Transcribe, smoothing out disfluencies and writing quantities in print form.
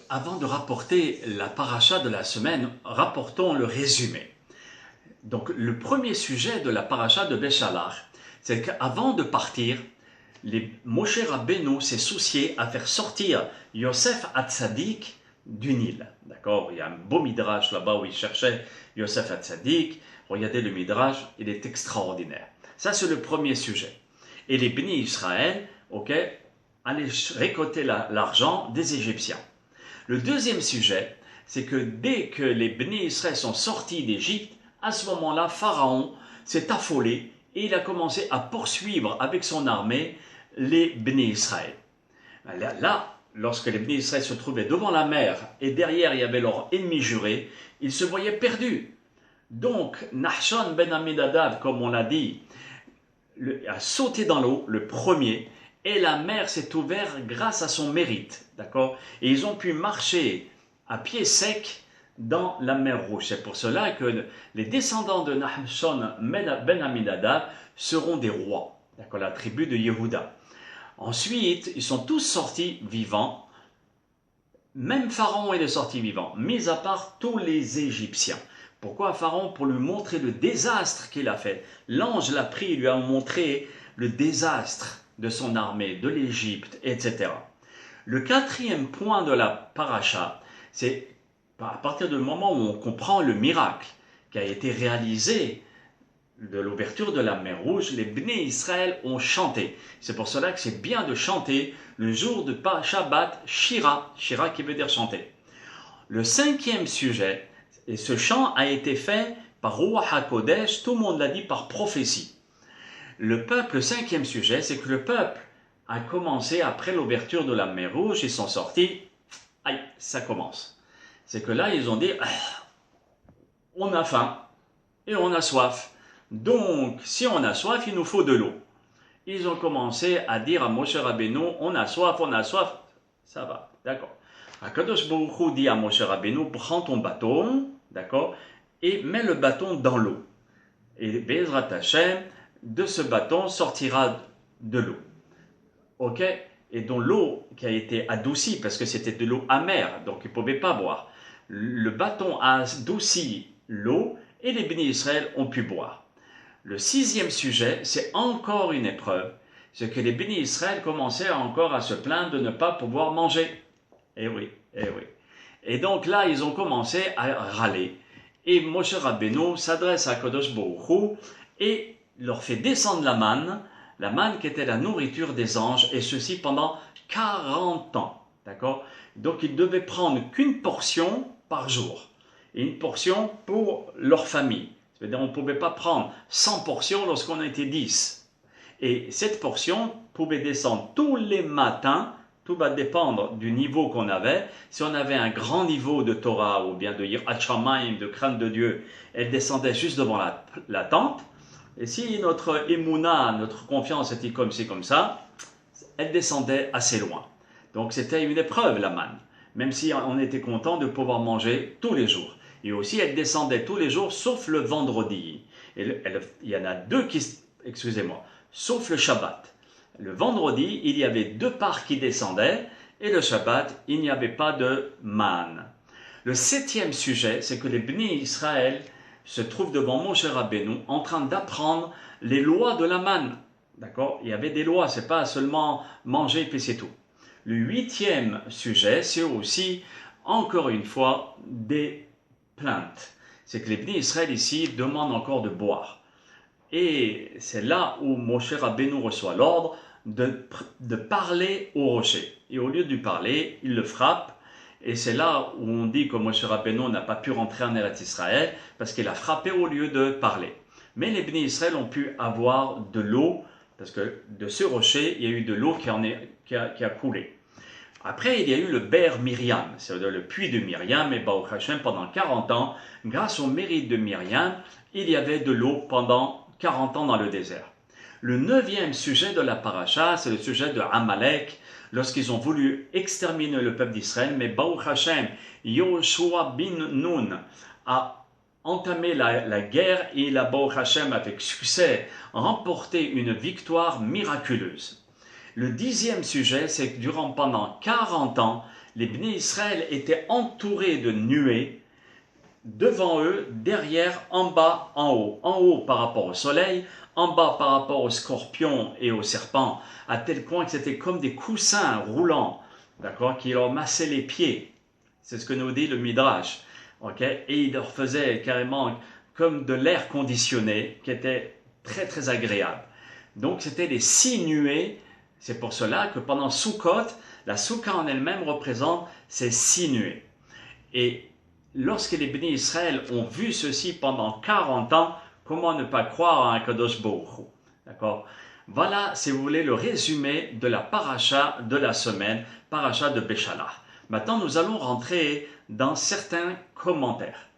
avant de rapporter la paracha de la semaine, rapportons le résumé. Donc, le premier sujet de la paracha de Béchalach, c'est qu'avant de partir, Moshe Rabbeinu s'est soucié à faire sortir Yosef Hatzadik du Nil. D'accord? Il y a un beau midrash là-bas où il cherchait Yosef Hatzadik. Regardez le midrash, il est extraordinaire. Ça, c'est le premier sujet. Et les bénis Israël, allaient récolter l'argent des Égyptiens. Le deuxième sujet, c'est que dès que les bénis Israël sont sortis d'Égypte, à ce moment-là, Pharaon s'est affolé et il a commencé à poursuivre avec son armée les bénis Israël. Là, lorsque les bénis Israël se trouvaient devant la mer et derrière il y avait leur ennemi juré, ils se voyaient perdus. Donc, Nahshon ben Amminadab, comme on l'a dit, a sauté dans l'eau, le premier, et la mer s'est ouverte grâce à son mérite, d'accord? Et ils ont pu marcher à pied sec dans la mer Rouge. C'est pour cela que les descendants de Nahshon ben Amminadab seront des rois, d'accord? La tribu de Yehuda. Ensuite, ils sont tous sortis vivants. Même Pharaon est sorti vivant, mis à part tous les Égyptiens. Pourquoi Pharaon? Pour lui montrer le désastre qu'il a fait. L'ange l'a pris et lui a montré le désastre de son armée, de l'Égypte, etc. Le quatrième point de la paracha, c'est à partir du moment où on comprend le miracle qui a été réalisé de l'ouverture de la mer Rouge, les bénis Israël ont chanté. C'est pour cela que c'est bien de chanter le jour de Shabbat, Shira, Shira qui veut dire chanter. Le cinquième sujet, et ce chant a été fait par Ruach HaKodesh, tout le monde l'a dit par prophétie. Le cinquième sujet, c'est que le peuple a commencé, après l'ouverture de la mer Rouge, ils sont sortis, aïe, ça commence. C'est que là, ils ont dit, on a faim et on a soif. Donc, si on a soif, il nous faut de l'eau. Ils ont commencé à dire à Moshe Rabbeinu, on a soif, ça va, d'accord. Akadosh Baruch Hu dit à Moshe Rabbeinu, prends ton bâton, d'accord, et mets le bâton dans l'eau. Et Bezrat Hashem, de ce bâton sortira de l'eau. Ok? Et dont l'eau qui a été adoucie, parce que c'était de l'eau amère, donc ils ne pouvaient pas boire. Le bâton a adouci l'eau et les bénis Israël ont pu boire. Le sixième sujet, c'est encore une épreuve. C'est que les bénis Israël commençaient encore à se plaindre de ne pas pouvoir manger. Eh oui, eh oui. Et donc là, ils ont commencé à râler. Et Moshe Rabbeinu s'adresse à Kadosh Baruch Hu et leur fait descendre la manne qui était la nourriture des anges, et ceci pendant 40 ans. D'accord? Donc ils devaient prendre qu'une portion par jour, et une portion pour leur famille. C'est-à-dire on ne pouvait pas prendre 100 portions lorsqu'on était 10. Et cette portion pouvait descendre tous les matins. Tout va dépendre du niveau qu'on avait. Si on avait un grand niveau de Torah, ou bien de Yirat Shamayim, de crainte de Dieu, elle descendait juste devant la tente. Et si notre émouna, notre confiance était comme ci, comme ça, elle descendait assez loin. Donc c'était une épreuve, la manne. Même si on était content de pouvoir manger tous les jours. Et aussi, elle descendait tous les jours, sauf le vendredi. Et il y en a deux sauf le Shabbat. Le vendredi, il y avait 2 parts qui descendaient, et le Shabbat, il n'y avait pas de manne. Le 7e sujet, c'est que les bénis Israël se trouvent devant Moshe Rabbeinu en train d'apprendre les lois de la manne. D'accord? Il y avait des lois, c'est pas seulement manger puis c'est tout. Le 8e sujet, c'est aussi, encore une fois, des plaintes. C'est que les bénis Israël ici demandent encore de boire. Et c'est là où Moshe Rabbeinu reçoit l'ordre de parler au rocher. Et au lieu de lui parler, il le frappe. Et c'est là où on dit que Moshe Rabbeinu n'a pas pu rentrer en Eretz Israël parce qu'il a frappé au lieu de parler. Mais les bénis Israël ont pu avoir de l'eau, parce que de ce rocher, il y a eu de l'eau qui a coulé. Après, il y a eu le Ber Miriam, c'est-à-dire le puits de Myriam, et Baruch Hashem, pendant 40 ans, grâce au mérite de Myriam, il y avait de l'eau pendant 40 ans dans le désert. Le 9e sujet de la paracha, c'est le sujet de Amalek, lorsqu'ils ont voulu exterminer le peuple d'Israël, mais Baruch Hashem, Yoshua bin Nun a entamé la guerre et il a, Baruch Hashem, avec succès, remporté une victoire miraculeuse. Le 10e sujet, c'est que pendant 40 ans, les Bnei Israël étaient entourés de nuées, devant eux, derrière, en bas, en haut. En haut par rapport au soleil, en bas par rapport aux scorpions et aux serpents, à tel point que c'était comme des coussins roulants, d'accord, qui leur massaient les pieds. C'est ce que nous dit le Midrash. Okay? Et il leur faisait carrément comme de l'air conditionné, qui était très très agréable. Donc c'était les 6 nuées. C'est pour cela que pendant Sukkot, la Soukha en elle-même représente ces 6 nuées. Et lorsque les bénis Israël ont vu ceci pendant 40 ans, comment ne pas croire à un Kadosh Baruch Hu? D'accord? Voilà, si vous voulez, le résumé de la paracha de la semaine, paracha de Béchalach. Maintenant, nous allons rentrer dans certains commentaires.